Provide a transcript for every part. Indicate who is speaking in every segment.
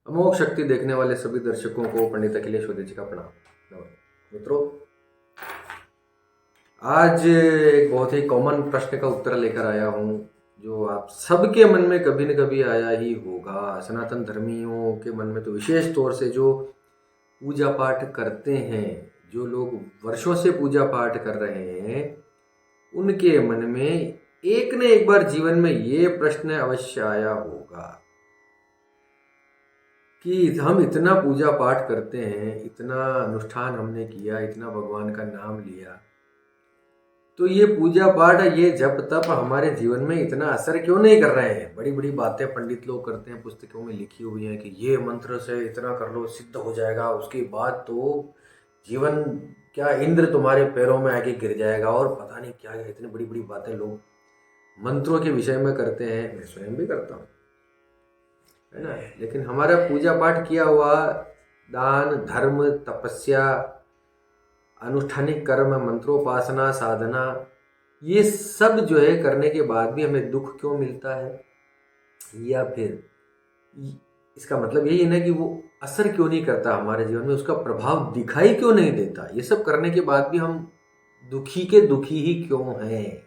Speaker 1: अमोघ शक्ति देखने वाले सभी दर्शकों को पंडित अखिलेश वैद्य जी का प्रणाम। मित्रों, आज एक बहुत ही कॉमन प्रश्न का उत्तर लेकर आया हूँ जो आप सबके मन में कभी न कभी आया ही होगा। सनातन धर्मियों के मन में तो विशेष तौर से जो पूजा पाठ करते हैं, जो लोग वर्षों से पूजा पाठ कर रहे हैं, उनके मन में एक न एक बार जीवन में ये प्रश्न अवश्य आया होगा कि हम इतना पूजा पाठ करते हैं, इतना अनुष्ठान हमने किया, इतना भगवान का नाम लिया, तो ये पूजा पाठ, ये जप तप हमारे जीवन में इतना असर क्यों नहीं कर रहे हैं। बड़ी बड़ी बातें पंडित लोग करते हैं, पुस्तकों में लिखी हुई हैं कि ये मंत्र से इतना कर लो सिद्ध हो जाएगा, उसके बाद तो जीवन क्या इंद्र तुम्हारे पैरों में आके गिर जाएगा, और पता नहीं क्या क्या इतनी बड़ी बड़ी बातें लोग मंत्रों के विषय में करते हैं। मैं स्वयं भी करता हूँ, है ना। लेकिन हमारा पूजा पाठ किया हुआ, दान धर्म तपस्या, अनुष्ठानिक कर्म, मंत्रोपासना, साधना, ये सब जो है करने के बाद भी हमें दुख क्यों मिलता है, या फिर इसका मतलब यही है ना कि वो असर क्यों नहीं करता हमारे जीवन में, उसका प्रभाव दिखाई क्यों नहीं देता। ये सब करने के बाद भी हम दुखी के दुखी ही क्यों हैं।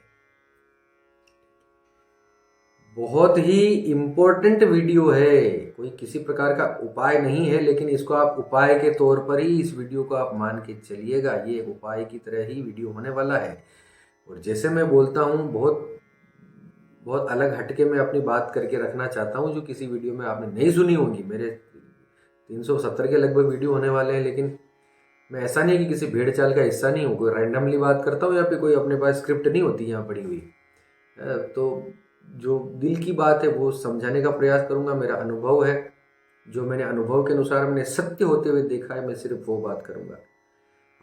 Speaker 1: बहुत ही इम्पोर्टेंट वीडियो है, कोई किसी प्रकार का उपाय नहीं है, लेकिन इसको आप उपाय के तौर पर ही इस वीडियो को आप मान के चलिएगा। ये एक उपाय की तरह ही वीडियो होने वाला है। और जैसे मैं बोलता हूँ, बहुत बहुत अलग हटके मैं अपनी बात करके रखना चाहता हूँ, जो किसी वीडियो में आपने नहीं सुनी होगी। मेरे 370 के लगभग वीडियो होने वाले हैं, लेकिन मैं ऐसा नहीं है कि किसी भेड़ चाल का हिस्सा नहीं हूँ, कोई रैंडमली बात करता हूँ, या फिर कोई अपने पास स्क्रिप्ट नहीं होती यहाँ पड़ी हुई। तो जो दिल की बात है वो समझाने का प्रयास करूंगा। मेरा अनुभव है, जो मैंने अनुभव के अनुसार मैंने सत्य होते हुए देखा है, मैं सिर्फ वो बात करूंगा।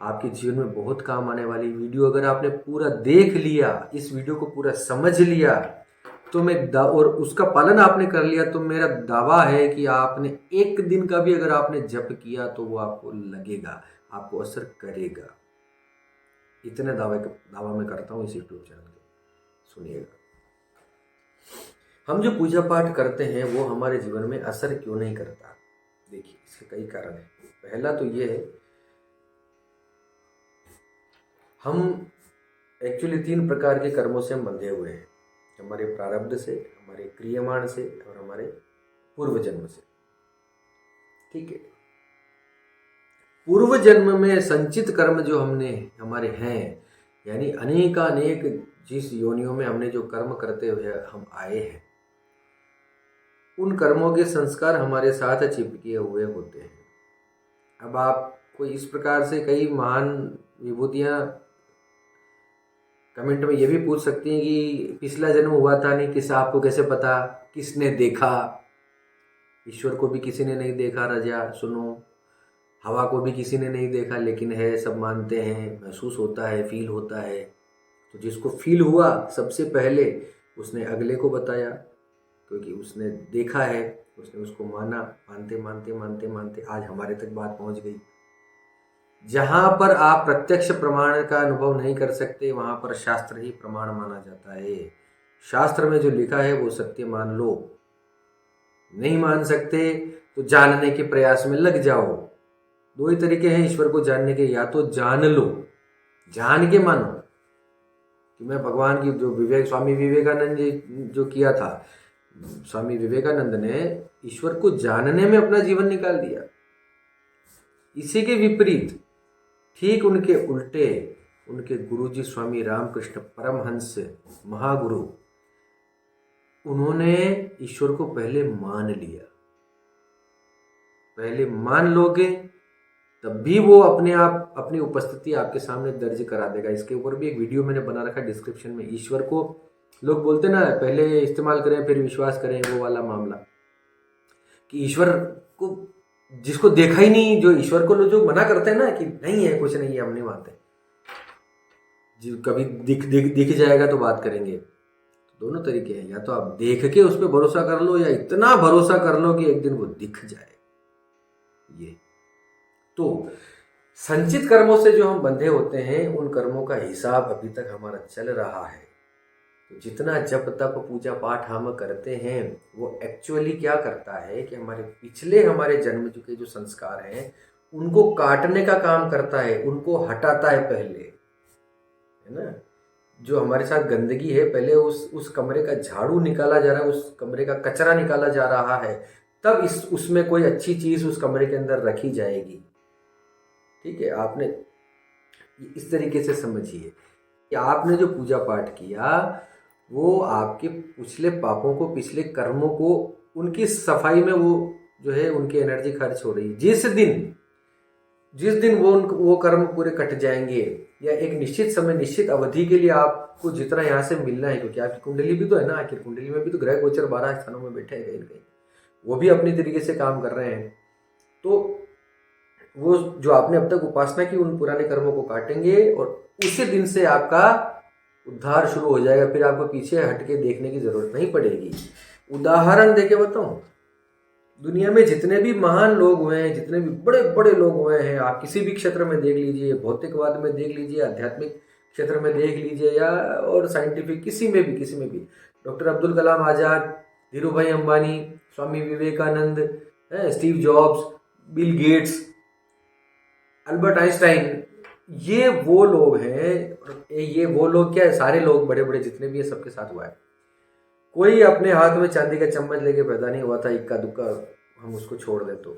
Speaker 1: आपके जीवन में बहुत काम आने वाली वीडियो अगर आपने पूरा देख लिया, इस वीडियो को पूरा समझ लिया, तो और उसका पालन आपने कर लिया, तो मेरा दावा है कि आपने एक दिन का भी अगर आपने जप किया तो वो आपको लगेगा, आपको असर करेगा। इतने दावा मैं करता हूँ इस यूट्यूब चैनल के। सुनिएगा, हम जो पूजा पाठ करते हैं वो हमारे जीवन में असर क्यों नहीं करता। देखिए, इसके कई कारण हैं। पहला तो ये है, हम एक्चुअली 3 प्रकार के कर्मों से हम बंधे हुए हैं, हमारे प्रारब्ध से, हमारे क्रियमाण से, और हमारे पूर्व जन्म से। ठीक है, पूर्व जन्म में संचित कर्म जो हमने हमारे हैं, यानी अनेकानेक जिस योनियों में हमने जो कर्म करते हुए हम आए हैं, उन कर्मों के संस्कार हमारे साथ चिपके हुए होते हैं। अब आप कोई इस प्रकार से कई महान विभूतियां कमेंट में ये भी पूछ सकती हैं कि पिछला जन्म हुआ था नहीं, किस आपको कैसे पता, किसने देखा। ईश्वर को भी किसी ने नहीं देखा राजा, सुनो। हवा को भी किसी ने नहीं देखा, लेकिन है, सब मानते हैं, महसूस होता है, फील होता है। तो जिसको फील हुआ सबसे पहले, उसने अगले को बताया, क्योंकि उसने देखा है, उसने उसको माना। मानते मानते मानते मानते आज हमारे तक बात पहुंच गई। जहां पर आप प्रत्यक्ष प्रमाण का अनुभव नहीं कर सकते, वहां पर शास्त्र ही प्रमाण माना जाता है। शास्त्र में जो लिखा है वो सत्य मान लो। नहीं मान सकते तो जानने के प्रयास में लग जाओ। 2 ही तरीके हैं ईश्वर को जानने के, या तो जान लो, जान के मानो कि मैं भगवान की, जो स्वामी विवेकानंद जी जो किया था, स्वामी विवेकानंद ने ईश्वर को जानने में अपना जीवन निकाल दिया। इसी के विपरीत, ठीक उनके उल्टे, उनके गुरुजी स्वामी रामकृष्ण परमहंस महागुरु, उन्होंने ईश्वर को पहले मान लिया। पहले मान लोगे तब भी वो अपने आप अपनी उपस्थिति आपके सामने दर्ज करा देगा। इसके ऊपर भी एक वीडियो मैंने बना रखा डिस्क्रिप्शन में। ईश्वर को लोग बोलते ना, पहले इस्तेमाल करें फिर विश्वास करें, वो वाला मामला, कि ईश्वर को जिसको देखा ही नहीं, जो ईश्वर को जो मना करते हैं ना कि नहीं है, कुछ नहीं है, हम नहीं मानते, जो कभी दिख जाएगा तो बात करेंगे। तो दोनों तरीके हैं, या तो आप देख के उस पर भरोसा कर लो, या इतना भरोसा कर लो कि एक दिन वो दिख जाए। ये तो संचित कर्मों से जो हम बंधे होते हैं उन कर्मों का हिसाब अभी तक हमारा चल रहा है। तो जितना जप तप पूजा पाठ हम करते हैं वो एक्चुअली क्या करता है कि हमारे जन्म के जो संस्कार हैं उनको काटने का काम करता है, उनको हटाता है पहले, है ना। जो हमारे साथ गंदगी है पहले उस कमरे का झाड़ू निकाला जा रहा है, उस कमरे का कचरा निकाला जा रहा है, तब उसमें कोई अच्छी चीज़ उस कमरे के अंदर रखी जाएगी। ठीक है, आपने इस तरीके से समझिए कि आपने जो पूजा पाठ किया वो आपके पिछले पापों को, पिछले कर्मों को, उनकी सफाई में वो जो है उनकी एनर्जी खर्च हो रही है। जिस दिन वो कर्म पूरे कट जाएंगे या एक निश्चित समय निश्चित अवधि के लिए आपको जितना यहाँ से मिलना है, क्योंकि आपकी कुंडली भी तो है ना, आखिर कुंडली में भी तो ग्रह गोचर 12 स्थानों में बैठे हैं कहीं कहीं, वो भी अपनी तरीके से काम कर रहे हैं। तो वो जो आपने अब तक उपासना की उन पुराने कर्मों को काटेंगे और उसी दिन से आपका उद्धार शुरू हो जाएगा। फिर आपको पीछे हटके देखने की जरूरत नहीं पड़ेगी। उदाहरण देके बताऊं, दुनिया में जितने भी महान लोग हुए हैं, जितने भी बड़े बड़े लोग हुए हैं, आप किसी भी क्षेत्र में देख लीजिए, भौतिकवाद में देख लीजिए, आध्यात्मिक क्षेत्र में देख लीजिए, या और साइंटिफिक किसी में भी, doctor Abdul Kalam Azad, Dhirubhai Ambani, Swami Vivekananda, Steve Jobs, Bill Gates, Albert Einstein, ये वो लोग हैं। ये वो लोग क्या है, सारे लोग बड़े बड़े जितने भी है सबके साथ हुआ है। कोई अपने हाथ में चांदी का चम्मच लेके पैदा नहीं हुआ था इक्का दुक्का हम उसको छोड़ दें। तो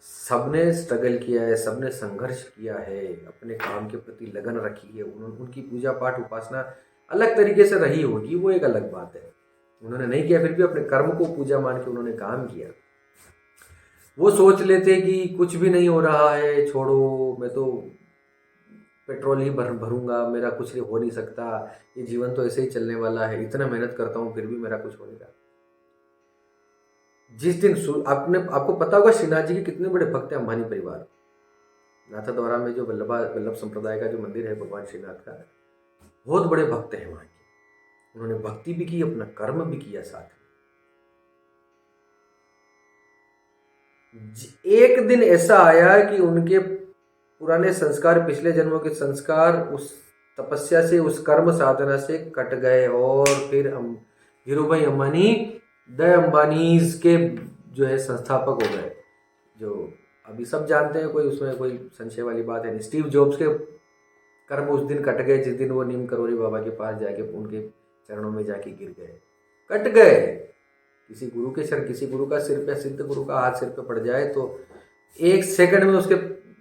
Speaker 1: सबने स्ट्रगल किया है, सबने संघर्ष किया है, अपने काम के प्रति लगन रखी है। उनकी पूजा पाठ उपासना अलग तरीके से रही होगी, वो एक अलग बात है। उन्होंने नहीं किया, फिर भी अपने कर्म को पूजा मान के उन्होंने काम किया। वो सोच लेते कि कुछ भी नहीं हो रहा है, छोड़ो, मैं तो पेट्रोल ही भरूंगा, मेरा कुछ हो नहीं सकता, ये जीवन तो ऐसे ही चलने वाला है, इतना मेहनत करता हूँ फिर भी मेरा कुछ हो नहीं रहा। जिस दिन आपको पता होगा श्रीनाथ जी के कितने बड़े भक्त हैं, अंबानी परिवार। नाथद्वारा में जो वल्लभ संप्रदाय का जो मंदिर है भगवान श्रीनाथ का, बहुत बड़े भक्त हैं वहाँ के। उन्होंने भक्ति भी की, अपना कर्म भी किया साथ में। एक दिन ऐसा आया कि उनके पुराने संस्कार, पिछले जन्मों के संस्कार उस तपस्या से, उस कर्म साधना से कट गए और फिर हम धीरू भाई अंबानी द अंबानीज के जो है संस्थापक हो गए, जो अभी सब जानते हैं, कोई उसमें कोई संशय वाली बात है नहीं। स्टीव जॉब्स के कर्म उस दिन कट गए जिस दिन वो नीम करोली बाबा के पास जाके उनके चरणों में जाके गिर गए, कट गए। किसी गुरु का सिर पे, सिद्ध गुरु का हाथ सिर पे पड़ जाए तो 1 सेकंड में उसके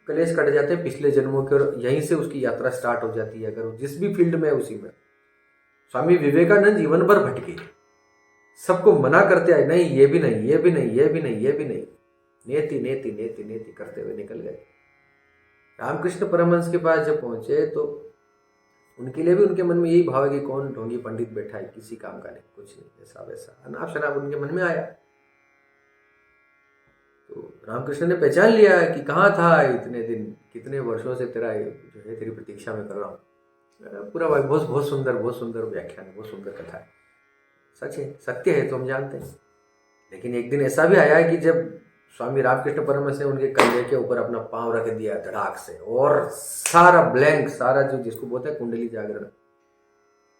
Speaker 1: कलेश कट जाते हैं पिछले जन्मों के, और यहीं से उसकी यात्रा स्टार्ट हो जाती है। अगर वो जिस भी फील्ड में है उसी में। स्वामी विवेकानंद जीवन भर भटके, सबको मना करते आए, नहीं ये भी नहीं, ये भी नहीं, ये भी नहीं, ये भी नहीं, नेति नेति नेति नेति करते हुए निकल गए। रामकृष्ण परमहंस के पास जब पहुंचे तो उनके लिए भी उनके मन में यही भाव है कि कौन ढोंगी पंडित बैठा है, किसी काम का नहीं, कुछ नहीं, ऐसा वैसा अनाप शनाप उनके मन में आया। तो रामकृष्ण ने पहचान लिया कि कहाँ था इतने दिन, कितने वर्षों से तेरा जो है तेरी प्रतीक्षा में कर रहा हूँ। पूरा बहुत सुंदर व्याख्यान है, बहुत सुंदर कथा है, सच है, सत्य है तो हम जानते हैं। लेकिन एक दिन ऐसा भी आया कि जब स्वामी रामकृष्ण परमहंस ने उनके कंधे के ऊपर अपना पांव रख दिया धड़ाक से, और सारा ब्लैंक, सारा जो जिसको बोलते हैं कुंडली जागरण,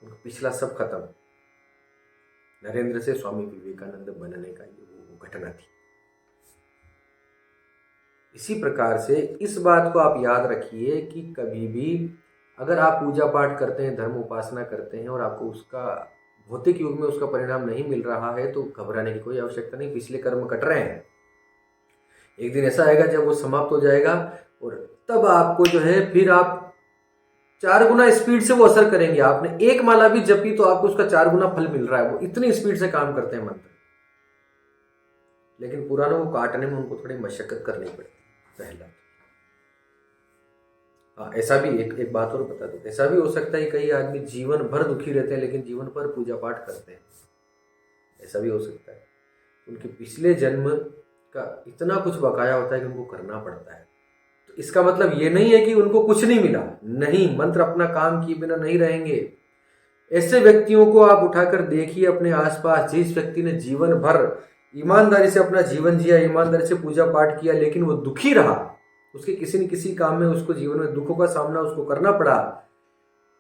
Speaker 1: उनका पिछला सब खत्म। नरेंद्र से स्वामी विवेकानंद बनने का ये वो घटना थी। इसी प्रकार से इस बात को आप याद रखिए कि कभी भी अगर आप पूजा पाठ करते हैं, धर्म उपासना करते हैं और आपको उसका भौतिक युग में उसका परिणाम नहीं मिल रहा है तो घबराने की कोई आवश्यकता नहीं। पिछले कर्म कट रहे हैं, एक दिन ऐसा आएगा जब वो समाप्त हो जाएगा और तब आपको जो है फिर आप 4 गुना स्पीड से वो असर करेंगे। आपने 1 माला भी जपी तो आपको उसका 4 गुना फल मिल रहा है। वो इतनी स्पीड से काम करते हैं मंत्र। लेकिन पुरानों को काटने में उनको थोड़ी मशक्कत करनी पड़ती है पहला। हाँ, ऐसा भी एक बात और बता दो, ऐसा भी हो सकता है कई आदमी जीवन भर दुखी रहते हैं लेकिन जीवन भर पूजा पाठ करते हैं। ऐसा भी हो सकता है उनके पिछले जन्म का इतना कुछ बकाया होता है कि उनको करना पड़ता है। तो इसका मतलब ये नहीं है कि उनको कुछ नहीं मिला, नहीं, मंत्र अपना काम किए बिना नहीं रहेंगे। ऐसे व्यक्तियों को आप उठाकर देखिए अपने आसपास, जिस व्यक्ति ने जीवन भर ईमानदारी से अपना जीवन जिया, ईमानदारी से पूजा पाठ किया, लेकिन वो दुखी रहा, उसके किसी न किसी काम में उसको जीवन में दुखों का सामना उसको करना पड़ा,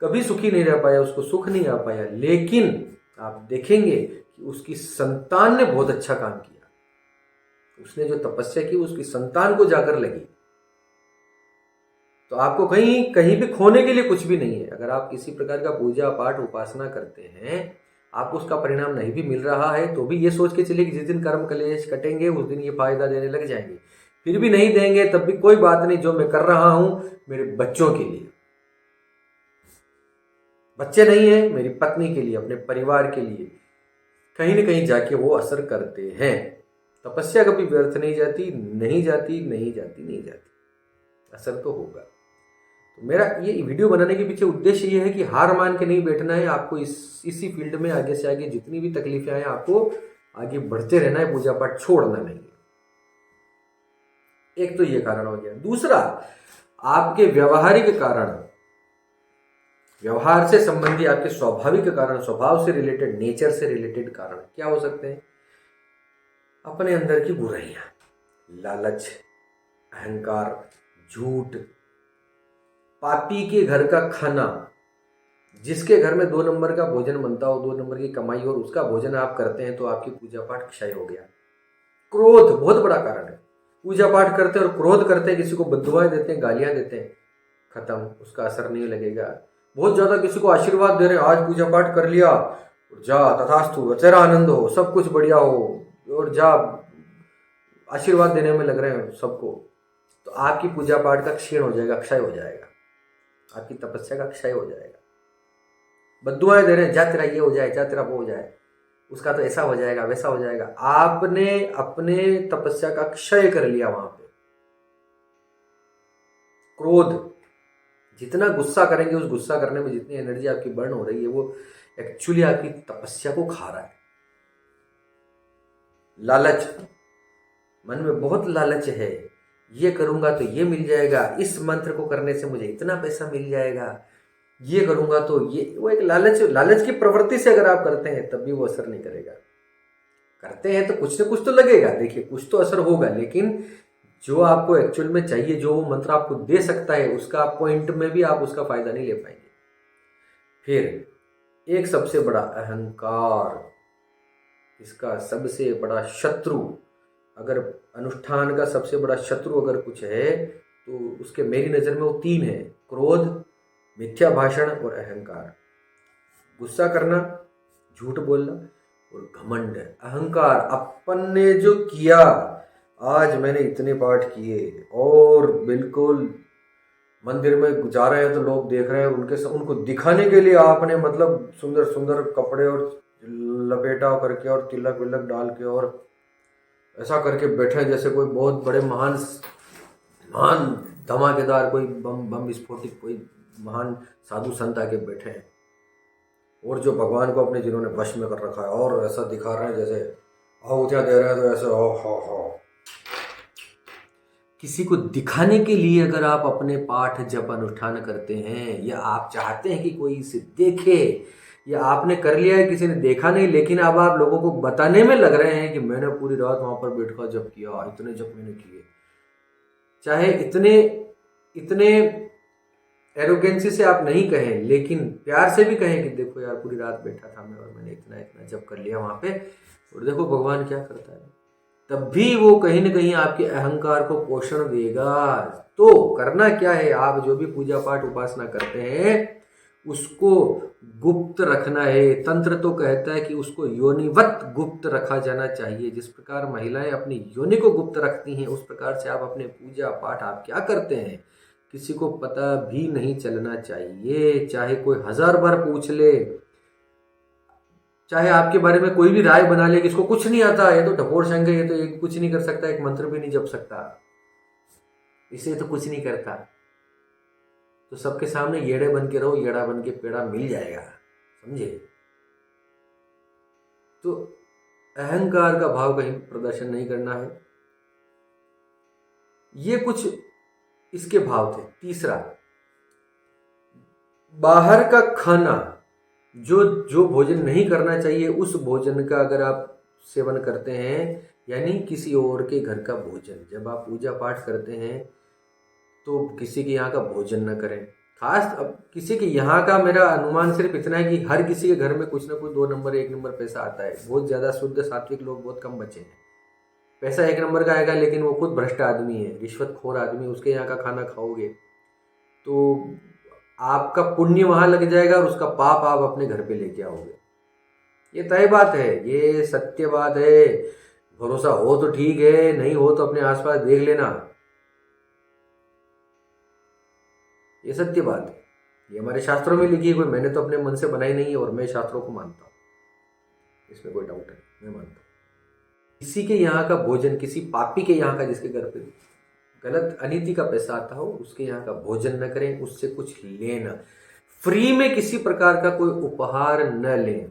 Speaker 1: कभी सुखी नहीं रह पाया, उसको सुख नहीं आ पाया, लेकिन आप देखेंगे कि उसकी संतान ने बहुत अच्छा काम किया। उसने जो तपस्या की उसकी संतान को जाकर लगी। तो आपको कहीं कहीं भी खोने के लिए कुछ भी नहीं है। अगर आप किसी प्रकार का पूजा पाठ उपासना करते हैं, आपको उसका परिणाम नहीं भी मिल रहा है, तो भी ये सोच के चलिए कि जिस दिन कर्म कलेश कटेंगे उस दिन ये फायदा देने लग जाएंगे। फिर भी नहीं देंगे तब भी कोई बात नहीं, जो मैं कर रहा हूं मेरे बच्चों के लिए, बच्चे नहीं है मेरी पत्नी के लिए, अपने परिवार के लिए, कहीं ना कहीं जाके वो असर करते हैं। तपस्या कभी व्यर्थ नहीं जाती, नहीं जाती, नहीं जाती, नहीं जाती, असर तो होगा। तो मेरा ये वीडियो बनाने के पीछे उद्देश्य ये है कि हार मान के नहीं बैठना है, आपको इसी फील्ड में आगे से आगे जितनी भी तकलीफें आए आपको आगे बढ़ते रहना है, पूजा पाठ छोड़ना नहीं है। एक तो ये कारण हो गया। दूसरा, आपके व्यवहारिक कारण, व्यवहार से संबंधी आपके स्वाभाविक कारण, स्वभाव से रिलेटेड, नेचर से रिलेटेड कारण क्या हो सकते हैं? अपने अंदर की बुराइयां, लालच, अहंकार, झूठ, पापी के घर का खाना, जिसके घर में 2 नंबर का भोजन बनता हो, 2 नंबर की कमाई और उसका भोजन आप करते हैं, तो आपकी पूजा पाठ क्षय हो गया। क्रोध बहुत बड़ा कारण है। पूजा पाठ करते हैं और क्रोध करते हैं, किसी को बद्दुआएं देते हैं, गालियां देते हैं, खत्म, उसका असर नहीं लगेगा। बहुत ज्यादा किसी को आशीर्वाद दे रहे हैं, आज पूजा पाठ कर लिया, जा तथास्तु, तेरा आनंद हो, सब कुछ बढ़िया हो, और जा आशीर्वाद देने में लग रहे हैं सबको, तो आपकी पूजा पाठ का क्षीण हो जाएगा, क्षय हो जाएगा, आपकी तपस्या का क्षय हो जाएगा। बद्दुआएं दे रहे हैं, जा तेरा ये हो जाए, जा तेरा वो हो जाए, उसका तो ऐसा हो जाएगा, वैसा हो जाएगा। आपने अपने तपस्या का क्षय कर लिया वहां पे। क्रोध, जितना गुस्सा करेंगे, उस गुस्सा करने में जितनी एनर्जी आपकी बर्न हो रही है, वो एक्चुअली आपकी तपस्या को खा रहा है। लालच, मन में बहुत लालच है, ये करूंगा तो ये मिल जाएगा, इस मंत्र को करने से मुझे इतना पैसा मिल जाएगा, ये करूंगा तो ये, वो एक लालच की प्रवृत्ति से अगर आप करते हैं तब भी वो असर नहीं करेगा। करते हैं तो कुछ ना कुछ तो लगेगा, देखिए कुछ तो असर होगा, लेकिन जो आपको एक्चुअल में चाहिए, जो वो मंत्र आपको दे सकता है, उसका पॉइंट में भी आप उसका फायदा नहीं ले पाएंगे। फिर एक सबसे बड़ा अहंकार, इसका सबसे बड़ा शत्रु, अगर अनुष्ठान का सबसे बड़ा शत्रु अगर कुछ है तो उसके मेरी नज़र में वो 3 है: क्रोध, मिथ्या भाषण और अहंकार। गुस्सा करना, झूठ बोलना और घमंड। अहंकार, अपन ने जो किया, आज मैंने इतने पाठ किए और बिल्कुल मंदिर में जा रहे हैं तो लोग देख रहे हैं, उनको दिखाने के लिए आपने मतलब सुंदर सुंदर कपड़े और लपेटा करके और तिलक विलक डाल के और ऐसा करके बैठे जैसे कोई बहुत बड़े महान धमाकेदार कोई बम विस्फोटित कोई महान साधु संत आके बैठे हैं, और जो भगवान को अपने जिन्होंने वश में कर रखा है और ऐसा दिखा रहे हैं जैसे आहुतियां दे रहे हैं, तो ऐसे हो। किसी को दिखाने के लिए अगर आप अपने पाठ जप अनुष्ठान करते हैं, या आप चाहते हैं कि कोई इसे देखे, या आपने कर लिया है किसी ने देखा नहीं, लेकिन अब आप लोगों को बताने में लग रहे हैं कि मैंने पूरी रात वहां पर बैठकर जप किया, इतने जप मैंने किए, चाहे इतने एरोगेंसी से आप नहीं कहें, लेकिन प्यार से भी कहें कि देखो यार पूरी रात बैठा था मैं और मैंने इतना जप कर लिया वहां पे, और देखो भगवान क्या करता है, तब भी वो कहीं ना कहीं आपके अहंकार को पोषण देगा। तो करना क्या है, आप जो भी पूजा पाठ उपासना करते हैं उसको गुप्त रखना है। तंत्र तो कहता है कि उसको योनिवत गुप्त रखा जाना चाहिए। जिस प्रकार महिलाएं अपनी योनि को गुप्त रखती हैं, उस प्रकार से आप अपने पूजा पाठ आप क्या करते हैं किसी को पता भी नहीं चलना चाहिए। चाहे कोई 1000 बार पूछ ले, चाहे आपके बारे में कोई भी राय बना ले कि इसको कुछ नहीं आता, ये तो ढपोर शंख है, ये तो एक कुछ नहीं कर सकता, एक मंत्र भी नहीं जप सकता, इसे तो कुछ नहीं करता, तो सबके सामने येड़े बन के रहो, येड़ा बन के पेड़ा मिल जाएगा, समझे। तो अहंकार का भाव कहीं प्रदर्शन नहीं करना है। ये कुछ इसके भाव थे। तीसरा, बाहर का खाना, जो भोजन नहीं करना चाहिए उस भोजन का अगर आप सेवन करते हैं, यानी किसी और के घर का भोजन, जब आप पूजा पाठ करते हैं तो किसी के यहाँ का भोजन न करें। खास अब किसी के यहाँ का मेरा अनुमान सिर्फ इतना है कि हर किसी के घर में कुछ ना कुछ 2 नंबर 1 नंबर पैसा आता है। बहुत ज़्यादा शुद्ध सात्विक लोग बहुत कम बचे हैं। पैसा 1 नंबर का आएगा लेकिन वो खुद भ्रष्ट आदमी है, रिश्वतखोर आदमी, उसके यहाँ का खाना खाओगे तो आपका पुण्य वहाँ लग जाएगा और उसका पाप आप अपने घर पे लेके आओगे। ये तय बात है, ये सत्य बात है। भरोसा हो तो ठीक है, नहीं हो तो अपने आसपास देख लेना। ये सत्य बात है, ये हमारे शास्त्रों में लिखी है। कोई मैंने तो अपने मन से बनाई नहीं है और मैं शास्त्रों को मानता हूँ, इसमें कोई डाउट नहीं, मैं मानता हूँ। किसी के यहाँ का भोजन, किसी पापी के यहाँ का, जिसके घर पे गलत अनीति का पैसा आता हो, उसके यहाँ का भोजन न करें, उससे कुछ लेना। फ्री में किसी प्रकार का कोई उपहार न लें।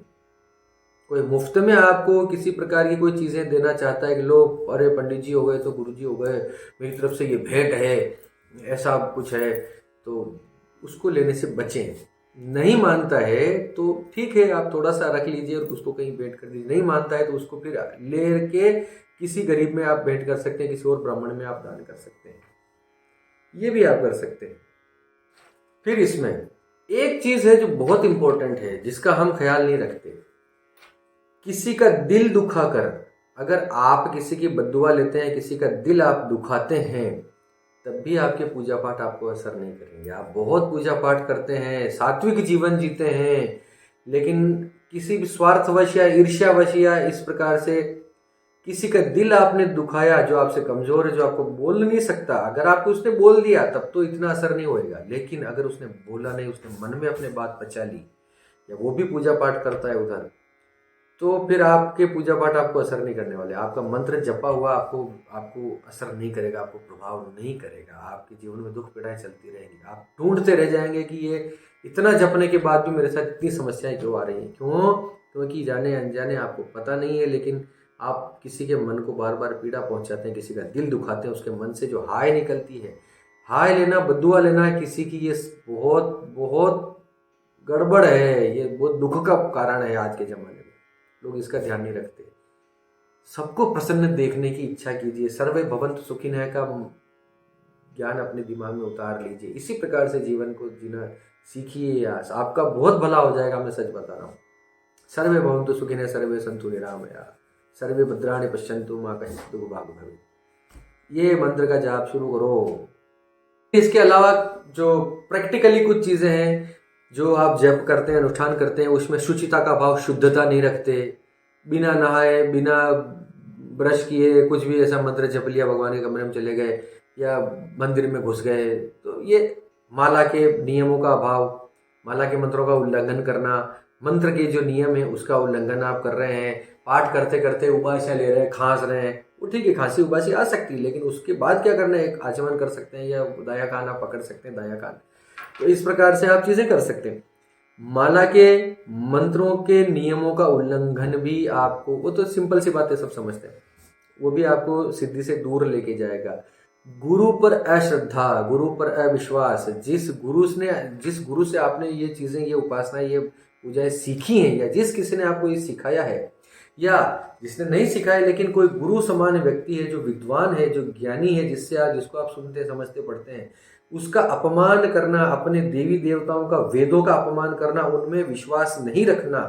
Speaker 1: कोई मुफ्त में आपको किसी प्रकार की कोई चीज़ें देना चाहता है कि लो अरे पंडित जी हो गए तो गुरु जी हो गए, मेरी तरफ से ये भेंट है, ऐसा कुछ है, तो उसको लेने से बचें। नहीं मानता है तो ठीक है, आप थोड़ा सा रख लीजिए और उसको कहीं भेंट कर दीजिए। नहीं मानता है तो उसको फिर ले के किसी गरीब में आप भेंट कर सकते हैं, किसी और ब्राह्मण में आप दान कर सकते हैं, ये भी आप कर सकते हैं। फिर इसमें एक चीज़ है जो बहुत इंपॉर्टेंट है, जिसका हम ख्याल नहीं रखते। किसी का दिल दुखा कर, अगर आप किसी की बद्दुआ लेते हैं, किसी का दिल आप दुखाते हैं, तब भी आपके पूजा पाठ आपको असर नहीं करेंगे। आप बहुत पूजा पाठ करते हैं, सात्विक जीवन जीते हैं, लेकिन किसी भी स्वार्थवश या ईर्ष्यावश या इस प्रकार से किसी का दिल आपने दुखाया, जो आपसे कमजोर है, जो आपको बोल नहीं सकता, अगर आपको उसने बोल दिया तब तो इतना असर नहीं होएगा। लेकिन अगर उसने बोला नहीं, उसने मन में अपने बात बचा ली, या वो भी पूजा पाठ करता है उधर, तो फिर आपके पूजा पाठ आपको असर नहीं करने वाले। आपका मंत्र जपा हुआ आपको असर नहीं करेगा, आपको प्रभाव नहीं करेगा। आपके जीवन में दुख पीड़ाएं चलती रहेंगी। आप ढूंढते रह जाएंगे कि ये इतना जपने के बाद भी मेरे साथ इतनी समस्याएं क्यों आ रही हैं। क्यों? क्योंकि जाने अनजाने आपको पता नहीं है, लेकिन आप किसी के मन को बार बार पीड़ा पहुंचाते हैं, किसी का दिल दुखाते हैं। उसके मन से जो हाय निकलती है, हाय लेना, बद्दुआ लेना है किसी की, ये बहुत बहुत गड़बड़ है। ये बहुत दुख का कारण है। आज के ज़माने में लोग इसका ध्यान नहीं रखते। सबको प्रसन्न देखने की इच्छा कीजिए। सर्वे भवन्तु सुखिनः का ज्ञान अपने दिमाग में उतार लीजिए। इसी प्रकार से जीवन को जीना सीखिए, आपका बहुत भला हो जाएगा। मैं सच बता रहा हूँ। सर्वे भवन्तु सुखिनः, सर्वे सन्तु निरामया, सर्वे भद्राणि पश्यन्तु मा कश्चित् दुर्भाग् भवेत्। ये मंत्र का जाप शुरू करो। इसके अलावा जो प्रैक्टिकली कुछ चीज़ें हैं जो आप जप करते हैं, अनुष्ठान करते हैं, उसमें शुचिता का भाव, शुद्धता नहीं रखते, बिना नहाए, बिना ब्रश किए कुछ भी ऐसा मंत्र जप लिया, भगवान के कमरे में चले गए या मंदिर में घुस गए, तो ये माला के नियमों का अभाव, माला के मंत्रों का उल्लंघन करना, मंत्र के जो नियम है उसका उल्लंघन आप कर रहे हैं। पाठ करते करते उबासियाँ ले रहे हैं, खांस रहे हैं, वो ठीक है, खांसी उबासी आ सकती है, लेकिन उसके बाद क्या करना है? आचमन कर सकते हैं या दाया कान आप पकड़ सकते हैं, दाया कान। तो इस प्रकार से आप चीज़ें कर सकते हैं। माला के मंत्रों के नियमों का उल्लंघन भी आपको, वो तो सिंपल सी बातें सब समझते हैं, वो भी आपको सिद्धि से दूर लेके जाएगा। गुरु पर अश्रद्धा, गुरु पर अविश्वास, जिस गुरु से आपने ये चीज़ें, ये उपासना, ये पूजाएं सीखी हैं, या जिस किसी ने आपको ये सिखाया है, या जिसने नहीं सिखाया लेकिन कोई गुरु समान व्यक्ति है, जो विद्वान है, जो ज्ञानी है, जिसको आप सुनते समझते पढ़ते हैं, उसका अपमान करना, अपने देवी देवताओं का, वेदों का अपमान करना, उनमें विश्वास नहीं रखना,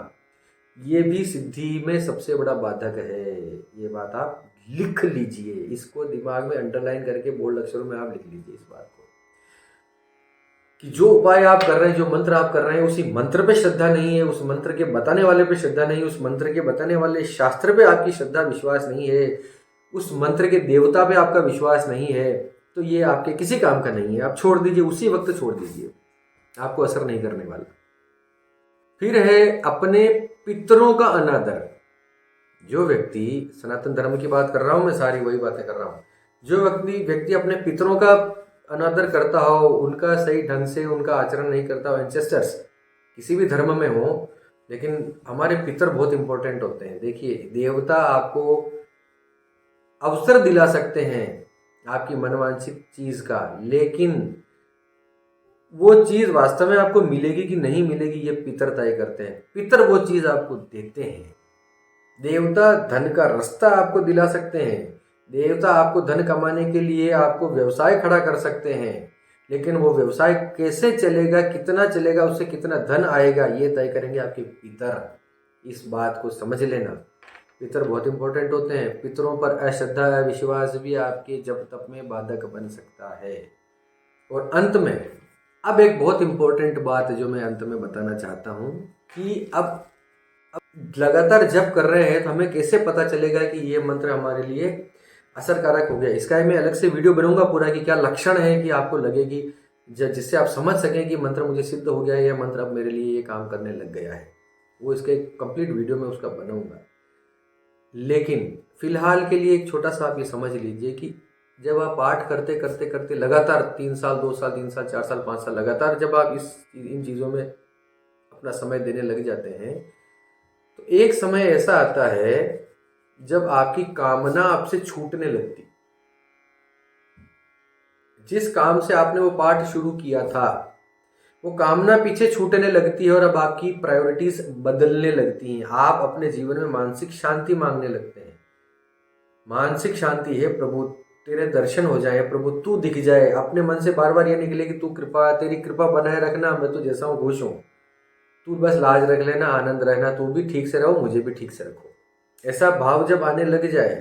Speaker 1: ये भी सिद्धि में सबसे बड़ा बाधक है। ये बात आप लिख लीजिए, इसको दिमाग में अंडरलाइन करके बोल्ड अक्षरों में आप लिख लीजिए इस बात को, कि जो उपाय आप कर रहे हैं, जो मंत्र आप कर रहे हैं, उसी मंत्र पे श्रद्धा नहीं है, उस मंत्र के बताने वाले पे श्रद्धा नहीं है, उस मंत्र के बताने वाले शास्त्र पे आपकी श्रद्धा विश्वास नहीं है, उस मंत्र के देवता पे आपका विश्वास नहीं है, तो ये आपके किसी काम का नहीं है। आप छोड़ दीजिए, उसी वक्त छोड़ दीजिए, आपको असर नहीं करने वाला। फिर है अपने पितरों का अनादर। जो व्यक्ति, सनातन धर्म की बात कर रहा हूं मैं, सारी वही बातें कर रहा हूं, जो व्यक्ति अपने पितरों का अनादर करता हो, उनका सही ढंग से उनका आचरण नहीं करता हो, एंसेस्टर्स किसी भी धर्म में हो, लेकिन हमारे पितर बहुत इंपॉर्टेंट होते हैं। देखिए, देवता आपको अवसर दिला सकते हैं आपकी मनवांछित चीज का, लेकिन वो चीज वास्तव में आपको मिलेगी कि नहीं मिलेगी, ये पितर तय करते हैं। पितर वो चीज आपको देते हैं। देवता धन का रास्ता आपको दिला सकते हैं। देवता आपको धन कमाने के लिए आपको व्यवसाय खड़ा कर सकते हैं, लेकिन वो व्यवसाय कैसे चलेगा, कितना चलेगा, उससे कितना धन आएगा, ये तय करेंगे आपके पितर। इस बात को समझ लेना। पितर बहुत इंपॉर्टेंट होते हैं। पितरों पर अश्रद्धा या विश्वास भी आपके जप तप में बाधक बन सकता है। और अंत में अब एक बहुत इंपॉर्टेंट बात जो मैं अंत में बताना चाहता हूँ कि अब लगातार जप कर रहे हैं तो हमें कैसे पता चलेगा कि ये मंत्र हमारे लिए असरकारक हो गया। इसका मैं अलग से वीडियो बनाऊंगा पूरा कि क्या लक्षण है कि आपको लगेगी जिससे आप समझ सकें कि मंत्र मुझे सिद्ध हो गया है, यह मंत्र अब मेरे लिए ये काम करने लग गया है। वो इसका एक कंप्लीट वीडियो में उसका बनाऊंगा। लेकिन फिलहाल के लिए एक छोटा सा आप ये समझ लीजिए कि जब आप पाठ करते करते करते लगातार 3 साल 2 साल 3 साल 4 साल 5 साल लगातार जब आप इन चीज़ों में अपना समय देने लग जाते हैं तो एक समय ऐसा आता है जब आपकी कामना आपसे छूटने लगती। जिस काम से आपने वो पाठ शुरू किया था वो कामना पीछे छूटने लगती है और अब आपकी प्रायोरिटीज बदलने लगती हैं। आप अपने जीवन में मानसिक शांति मांगने लगते हैं। मानसिक शांति है, प्रभु तेरे दर्शन हो जाए, प्रभु तू दिख जाए। अपने मन से बार बार ये निकले कि तू कृपा, तेरी कृपा बनाए रखना, मैं तो जैसा हूँ खुश हूँ, तू बस लाज रख लेना, आनंद रहना, तू भी ठीक से रहो, मुझे भी ठीक से रखो। ऐसा भाव जब आने लग जाए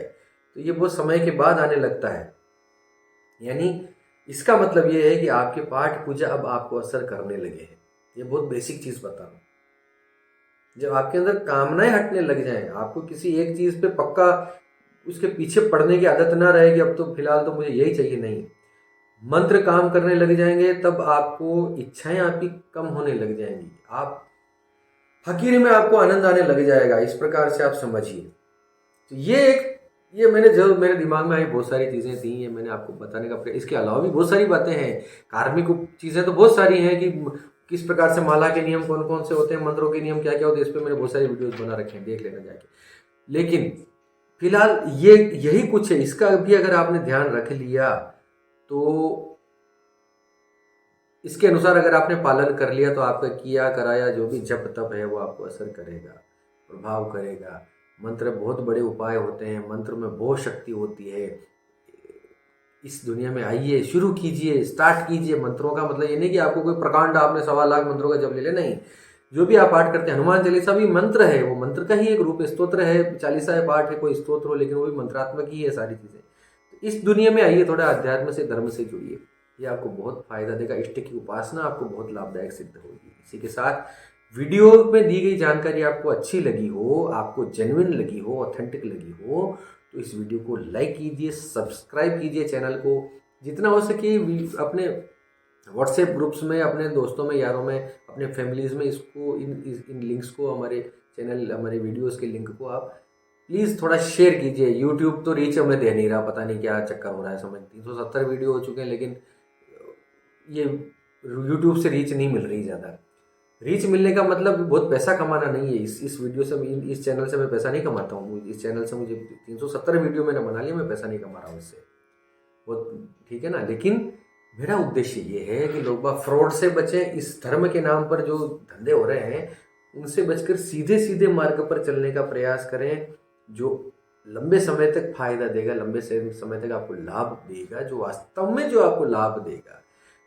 Speaker 1: तो ये बहुत समय के बाद आने लगता है। यानी इसका मतलब ये है कि आपके पाठ पूजा अब आपको असर करने लगे हैं। ये बहुत बेसिक चीज़ बता रहा हूँ। जब आपके अंदर कामनाएं हटने लग जाएं, आपको किसी एक चीज़ पे पक्का उसके पीछे पड़ने की आदत ना रहे कि अब तो फिलहाल तो मुझे यही चाहिए, नहीं, मंत्र काम करने लग जाएंगे तब आपको इच्छाएं आपकी कम होने लग जाएंगी। आप फकीर में आपको आनंद आने लग जाएगा। इस प्रकार से आप समझिए। तो ये मैंने जो मेरे दिमाग में आई बहुत सारी चीज़ें थी, ये मैंने आपको बताने का प्रयास। इसके अलावा भी बहुत सारी बातें हैं, कार्मिक चीज़ें तो बहुत सारी हैं कि किस प्रकार से माला के नियम कौन कौन से होते हैं, मंत्रों के नियम क्या क्या होते हैं, इस पर मैंने बहुत सारी वीडियोस बना रखे हैं, देख लेना जाके। लेकिन फिलहाल ये यही कुछ है। इसका भी अगर आपने ध्यान रख लिया तो इसके अनुसार अगर आपने पालन कर लिया तो आपका किया कराया जो भी जप तप है वो आपको असर करेगा, प्रभाव करेगा। मंत्र बहुत बड़े उपाय होते हैं, मंत्र में बहुत शक्ति होती है। इस दुनिया में आइए, शुरू कीजिए, स्टार्ट कीजिए। मंत्रों का मतलब ये नहीं कि आपको कोई प्रकांड आपने 1.25 लाख मंत्रों का जप ले ले, नहीं। जो भी आप पाठ करते हैं, हनुमान चालीसा भी मंत्र है, वो मंत्र का ही एक रूप है। स्तोत्र है, चालीसा है, पाठ है, कोई स्तोत्र हो, लेकिन वो भी मंत्रात्मक ही है सारी चीज़ें। तो इस दुनिया में आइए, थोड़ा अध्यात्म से, धर्म से जुड़िए, ये आपको बहुत फायदा देगा। इष्ट की उपासना आपको बहुत लाभदायक सिद्ध होगी। इसी के साथ वीडियो में दी गई जानकारी आपको अच्छी लगी हो, आपको जेन्युइन लगी हो, ऑथेंटिक लगी हो, तो इस वीडियो को लाइक कीजिए, सब्सक्राइब कीजिए चैनल को। जितना हो सके अपने व्हाट्सएप ग्रुप्स में, अपने दोस्तों में, यारों में, अपने फैमिलीज़ में इसको इन लिंक्स को, हमारे चैनल, हमारे वीडियोस के लिंक को आप प्लीज़ थोड़ा शेयर कीजिए। यूट्यूब तो रीच हमें दे नहीं रहा, पता नहीं क्या चक्कर हो रहा है, समझ 370 वीडियो हो चुके हैं, लेकिन ये यूट्यूब से रीच नहीं मिल रही ज़्यादा। रीच मिलने का मतलब बहुत पैसा कमाना नहीं है। इस वीडियो से, इस चैनल से मैं पैसा नहीं कमाता हूँ। इस चैनल से मुझे 370 वीडियो मैंने बना लिया, मैं पैसा नहीं कमा रहा हूँ इससे, बहुत ठीक है ना। लेकिन मेरा उद्देश्य ये है कि लोग बाग फ्रॉड से बचें। इस धर्म के नाम पर जो धंधे हो रहे हैं उनसे बचकर सीधे सीधे मार्ग पर चलने का प्रयास करें, जो लंबे समय तक फायदा देगा, लंबे समय तक आपको लाभ देगा, जो वास्तव में जो आपको लाभ देगा,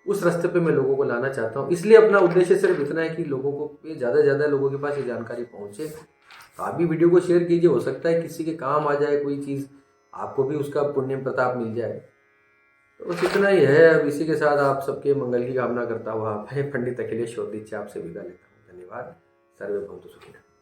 Speaker 1: उस रास्ते पे मैं लोगों को लाना चाहता हूँ। इसलिए अपना उद्देश्य सिर्फ इतना है कि लोगों को ज़्यादा से ज़्यादा लोगों के पास ये जानकारी पहुँचे। तो आप भी वीडियो को शेयर कीजिए, हो सकता है किसी के काम आ जाए कोई चीज़, आपको भी उसका पुण्य प्रताप मिल जाए। तो बस इतना ही है। अब इसी के साथ आप सबके मंगल की कामना करता हुआ मैं पंडित अखिलेश चौधरी आपसे विदा लेता हूँ। धन्यवाद। सर्वे भवन्तु सुखिनः।